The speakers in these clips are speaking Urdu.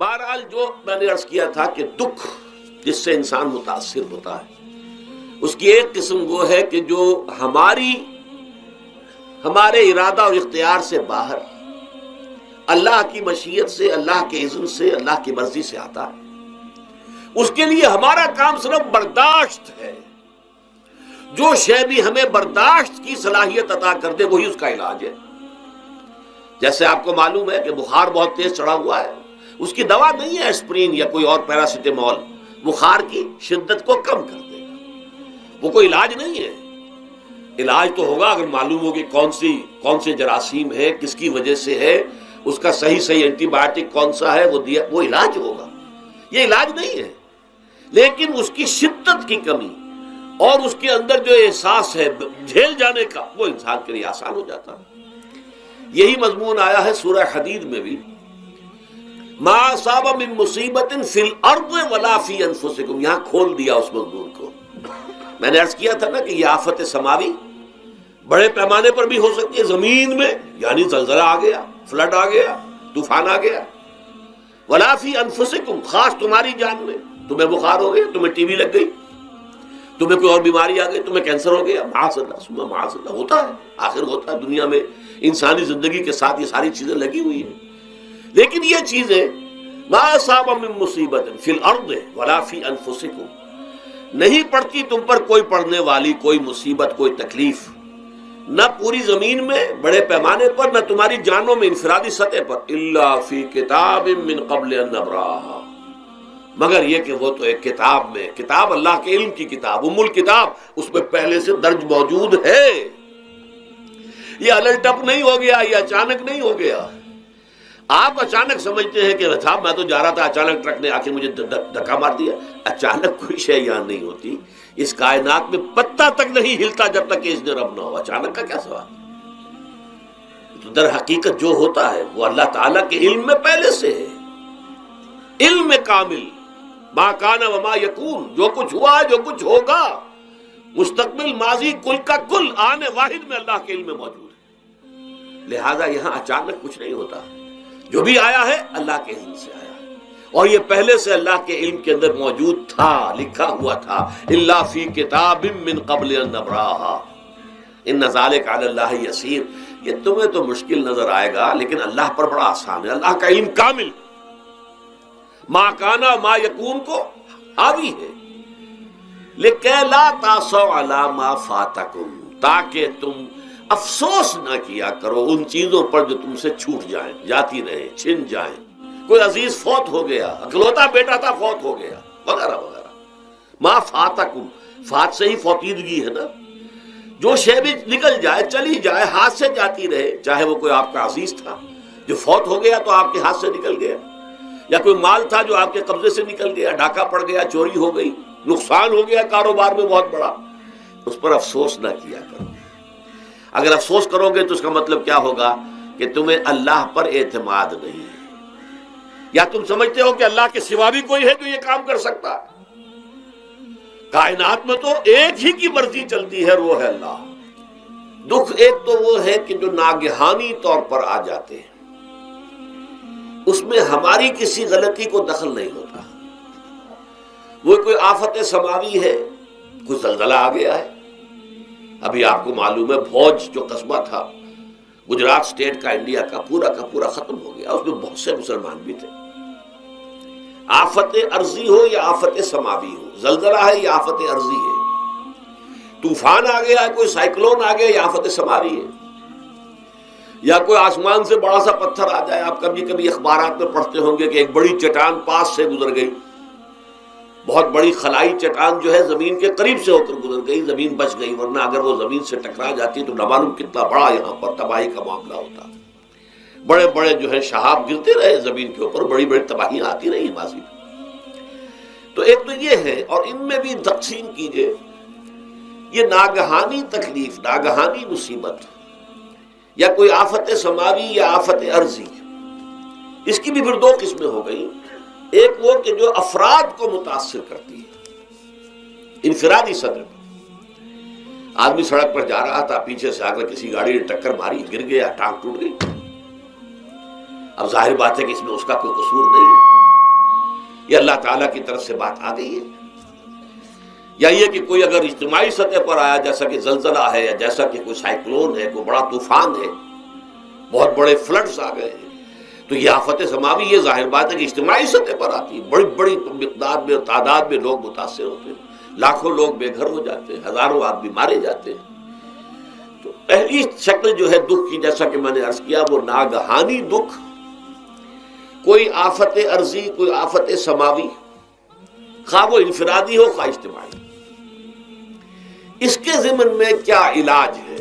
بہرحال جو میں نے عرض کیا تھا کہ دکھ جس سے انسان متاثر ہوتا ہے اس کی ایک قسم وہ ہے کہ جو ہمارے ارادہ اور اختیار سے باہر اللہ کی مشیت سے، اللہ کے اذن سے، اللہ کی مرضی سے آتا ہے. اس کے لیے ہمارا کام صرف برداشت ہے. جو شے بھی ہمیں برداشت کی صلاحیت عطا کر دے وہی اس کا علاج ہے. جیسے آپ کو معلوم ہے کہ بخار بہت تیز چڑھا ہوا ہے، اس کی دوا نہیں ہے اسپرین یا کوئی اور پیراسیٹامول، بخار کی شدت کو کم کر دے گا، وہ کوئی علاج نہیں ہے. علاج تو ہوگا اگر معلوم ہو کہ کون سے جراثیم ہے، کس کی وجہ سے ہے، اس کا صحیح اینٹی بایوٹک کون سا ہے وہ علاج ہوگا. یہ علاج نہیں ہے، لیکن اس کی شدت کی کمی اور اس کے اندر جو احساس ہے جھیل جانے کا وہ انسان کے لیے آسان ہو جاتا ہے. یہی مضمون آیا ہے سورہ حدید میں بھی، ما اصاب من مصیبت فی الارض ولا فی انفسکم. یہاں کھول دیا اس مضمون کو. میں نے عرض کیا تھا نا کہ یہ آفت سماوی بڑے پیمانے پر بھی ہو سکتی ہے، زمین میں یعنی زلزلہ آ گیا، فلڈ آ گیا، طوفان آ گیا. ولا فی انفسکم، خاص تمہاری جان میں. تمہیں بخار ہو گیا، تمہیں ٹی بی لگ گئی، تمہیں کوئی اور بیماری آ گئی، تمہیں کینسر ہو گیا، معاذ اللہ معاذ اللہ. ہوتا ہے، آخر ہوتا ہے. دنیا میں انسانی زندگی کے ساتھ یہ ساری چیزیں لگی ہوئی ہیں. لیکن یہ چیزیں ما اصاب من مصیبت فی الارض ولا فی انفسکم، نہیں پڑتی تم پر کوئی پڑنے والی کوئی مصیبت، کوئی تکلیف، نہ پوری زمین میں بڑے پیمانے پر، نہ تمہاری جانوں میں انفرادی سطح پر، الا فی کتاب من قبل ان نبراها، مگر یہ کہ وہ تو ایک کتاب میں، کتاب اللہ کے علم کی کتاب، ام الکتاب، اس میں پہلے سے درج موجود ہے. یہ الٹ ٹپ نہیں ہو گیا، یہ اچانک نہیں ہو گیا. آپ اچانک سمجھتے ہیں کہ صاحب میں تو جا رہا تھا، اچانک ٹرک نے آ کے مجھے دھکا مار دیا. اچانک کوئی شے یہاں نہیں ہوتی. اس کائنات میں پتا تک نہیں ہلتا جب تک کہ اذن رب نہ ہو. اچانک کا کیا سوال؟ تو در حقیقت جو ہوتا ہے وہ اللہ تعالیٰ کے علم میں پہلے سے ہے. علم کامل، ما کان وما یکون، جو کچھ ہوا ہے، جو کچھ ہوگا، مستقبل، ماضی، کل کا کل آنے واحد میں اللہ کے علم میں موجود ہے. لہذا یہاں اچانک کچھ نہیں ہوتا. جو بھی آیا ہے اللہ کے علم سے آیا ہے، اور یہ پہلے سے اللہ کے علم کے اندر موجود تھا، لکھا ہوا تھا. الا فی کتاب من قبل ان نبراها ان ذلک علی اللہ یسیر. یہ تمہیں تو مشکل نظر آئے گا لیکن اللہ پر بڑا آسان ہے. اللہ کا علم کامل، ما کانا ما یکون کو حاوی ہے. لکہ لا تاسوا علی ما فاتکم، تاکہ تم افسوس نہ کیا کرو ان چیزوں پر جو تم سے چھوٹ جائیں، جاتی رہیں، چھن جائیں. کوئی عزیز فوت ہو گیا، اکلوتا بیٹا تھا فوت ہو گیا، وغیرہ وغیرہ. ما فاتکم، فات سے ہی فوتیدگی ہے نا. جو شے بھی نکل جائے، چلی جائے، ہاتھ سے جاتی رہے، چاہے وہ کوئی آپ کا عزیز تھا جو فوت ہو گیا تو آپ کے ہاتھ سے نکل گیا، یا کوئی مال تھا جو آپ کے قبضے سے نکل گیا، ڈاکہ پڑ گیا، چوری ہو گئی، نقصان ہو گیا کاروبار میں بہت بڑا، اس پر افسوس نہ کیا کرو. اگر افسوس کرو گے تو اس کا مطلب کیا ہوگا کہ تمہیں اللہ پر اعتماد نہیں ہے، یا تم سمجھتے ہو کہ اللہ کے سوا بھی کوئی ہے جو یہ کام کر سکتا ہے. کائنات میں تو ایک ہی کی مرضی چلتی ہے، وہ ہے اللہ. دکھ ایک تو وہ ہے کہ جو ناگہانی طور پر آ جاتے ہیں، اس میں ہماری کسی غلطی کو دخل نہیں ہوتا. وہ کوئی آفت سماوی ہے، کوئی زلزلہ آ گیا ہے. ابھی آپ کو معلوم ہے بھوج جو قصبہ تھا گجرات سٹیٹ کا، انڈیا کا پورا ختم ہو گیا. اس میں بہت سے مسلمان بھی تھے. آفت ارضی ہو یا آفت سماوی ہو، زلزلہ ہے یا آفت ارضی ہے، طوفان آ گیا ہے، کوئی سائیکلون آ گیا، یا آفت سماوی ہے، یا کوئی آسمان سے بڑا سا پتھر آ جائے. آپ کبھی اخبارات میں پڑھتے ہوں گے کہ ایک بڑی چٹان پاس سے گزر گئی، بہت بڑی خلائی چٹان جو ہے زمین کے قریب سے ہو کر گزر گئی، زمین بچ گئی، ورنہ اگر وہ زمین سے ٹکرا جاتی تو نہ معلوم کتنا بڑا یہاں پر تباہی کا معاملہ ہوتا. بڑے بڑے جو ہے شہاب گرتے رہے زمین کے اوپر، بڑی بڑی تباہیاں آتی رہی ماضی میں. تو ایک تو یہ ہے، اور ان میں بھی تقسیم کیجئے یہ ناگہانی تکلیف، ناگہانی مصیبت، یا کوئی آفت سماوی یا آفت ارضی. اس کی بھی پھر دو قسمیں ہو گئی. ایک وہ کہ جو افراد کو متاثر کرتی ہے انفرادی سطح پر. آدمی سڑک پر جا رہا تھا، پیچھے سے آ کر کسی گاڑی نے ٹکر ماری، گر گیا، ٹانگ ٹوٹ گئی. اب ظاہر بات ہے کہ اس میں اس کا کوئی قصور نہیں ہے، یہ اللہ تعالیٰ کی طرف سے بات آ گئی ہے؟ یا یہ کہ کوئی اگر اجتماعی سطح پر آیا، جیسا کہ زلزلہ ہے، یا جیسا کہ کوئی سائیکلون ہے، کوئی بڑا طوفان ہے، بہت بڑے فلڈز آ گئے ہیں، تو یہ آفت سماوی، یہ ظاہر بات ہے کہ اجتماعی سطح پر آتی ہے، بڑی بڑی مقدار میں، تعداد میں لوگ متاثر ہوتے ہیں، لاکھوں لوگ بے گھر ہو جاتے ہیں، ہزاروں آدمی مارے جاتے ہیں۔ تو پہلی شکل جو ہے دکھ کی، جیسا کہ میں نے عرض کیا، وہ ناگہانی دکھ، کوئی آفت ارضی، کوئی آفت سماوی، خواہ وہ انفرادی ہو خواہ اجتماعی۔ اس کے ضمن میں کیا علاج ہے؟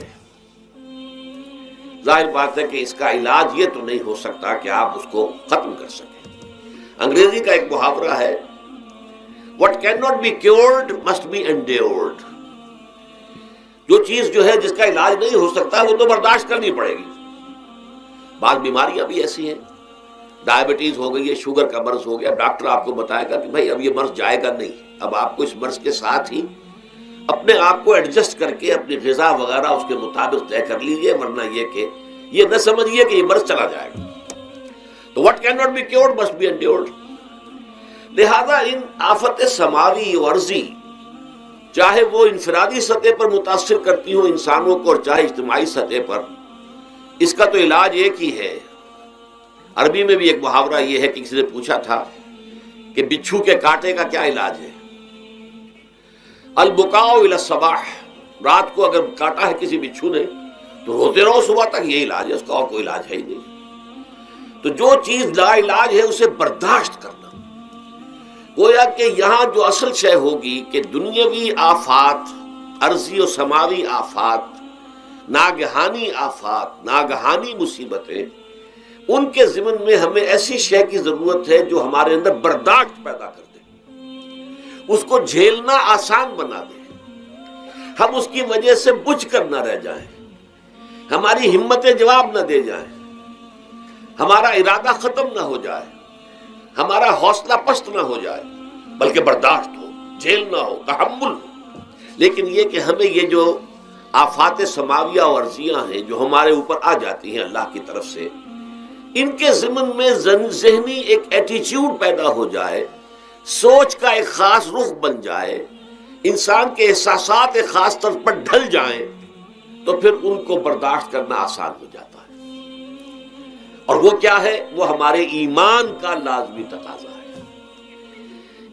ظاہر بات ہے کہ اس کا علاج یہ تو نہیں ہو سکتا کہ آپ اس کو ختم کر سکیں۔ انگریزی کا ایک محاورہ ہے، What cannot be cured must be endured۔ جو چیز جو ہے جس کا علاج نہیں ہو سکتا وہ تو برداشت کرنی پڑے گی۔ بعض بیماریاں بھی ایسی ہیں، ڈائبٹیز ہو گئی ہے، شوگر کا مرض ہو گیا، ڈاکٹر آپ کو بتائے گا کہ بھائی اب یہ مرض جائے گا نہیں، اب آپ کو اس مرض کے ساتھ ہی اپنے آپ کو ایڈجسٹ کر کے اپنی غذا وغیرہ اس کے مطابق طے کر لیجیے، ورنہ یہ کہ یہ نہ سمجھیے کہ یہ مرض چلا جائے گا۔ تو what cannot be cured must be endured۔ لہذا ان آفت سماوی و ارضی، چاہے وہ انفرادی سطح پر متاثر کرتی ہوں انسانوں کو اور چاہے اجتماعی سطح پر، اس کا تو علاج ایک ہی ہے۔ عربی میں بھی ایک محاورہ یہ ہے کہ کسی نے پوچھا تھا کہ بچھو کے کاٹے کا کیا علاج ہے؟ البکاء الی الصباح، رات کو اگر کاٹا ہے کسی بچھو نے تو روتے رہو صبح تک، یہ علاج ہے، اس کا اور کوئی علاج ہے ہی نہیں۔ تو جو چیز لا علاج ہے اسے برداشت کرنا، گویا کہ یہاں جو اصل شے ہوگی کہ دنیاوی آفات، ارضی و سماوی آفات، ناگہانی آفات، ناگہانی مصیبتیں، ان کے ضمن میں ہمیں ایسی شے کی ضرورت ہے جو ہمارے اندر برداشت پیدا کر دے، اس کو جھیلنا آسان بنا دے، ہم اس کی وجہ سے بجھ کر نہ رہ جائیں، ہماری ہمتیں جواب نہ دے جائیں، ہمارا ارادہ ختم نہ ہو جائے، ہمارا حوصلہ پست نہ ہو جائے، بلکہ برداشت ہو، جھیلنا ہو، تحمل ہو۔ لیکن یہ کہ ہمیں یہ جو آفات سماویہ اور ارضیہ ہیں جو ہمارے اوپر آ جاتی ہیں اللہ کی طرف سے، ان کے ضمن میں ذہنی ایک ایٹیچیوڈ پیدا ہو جائے، سوچ کا ایک خاص رخ بن جائے، انسان کے احساسات ایک خاص طرف پر ڈھل جائیں، تو پھر ان کو برداشت کرنا آسان ہو جاتا ہے۔ اور وہ کیا ہے؟ وہ ہمارے ایمان کا لازمی تقاضا ہے۔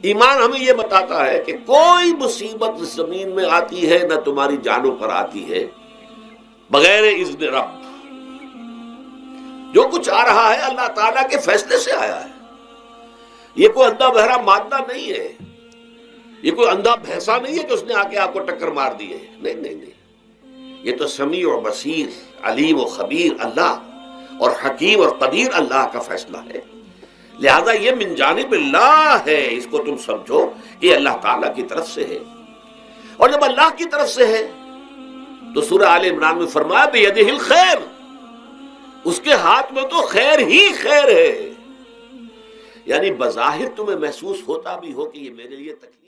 ایمان ہمیں یہ بتاتا ہے کہ کوئی مصیبت اس زمین میں آتی ہے نہ تمہاری جانوں پر آتی ہے بغیر اذن رب۔ جو کچھ آ رہا ہے اللہ تعالیٰ کے فیصلے سے آیا ہے، یہ کوئی اندھا بہرا مادہ نہیں ہے، یہ کوئی اندھا بھینسا نہیں ہے کہ اس نے آ کے آپ کو ٹکر مار دی ہے، نہیں نہیں نہیں، یہ تو سمیع و بصیر، علیم و خبیر اللہ اور حکیم اور قدیر اللہ کا فیصلہ ہے۔ لہذا یہ من جانب اللہ ہے، اس کو تم سمجھو کہ یہ اللہ تعالیٰ کی طرف سے ہے۔ اور جب اللہ کی طرف سے ہے تو سورہ آل عمران میں فرمایا بیدہ الخیر، اس کے ہاتھ میں تو خیر ہی خیر ہے، یعنی بظاہر تمہیں محسوس ہوتا بھی ہو کہ یہ میرے لیے تکلیف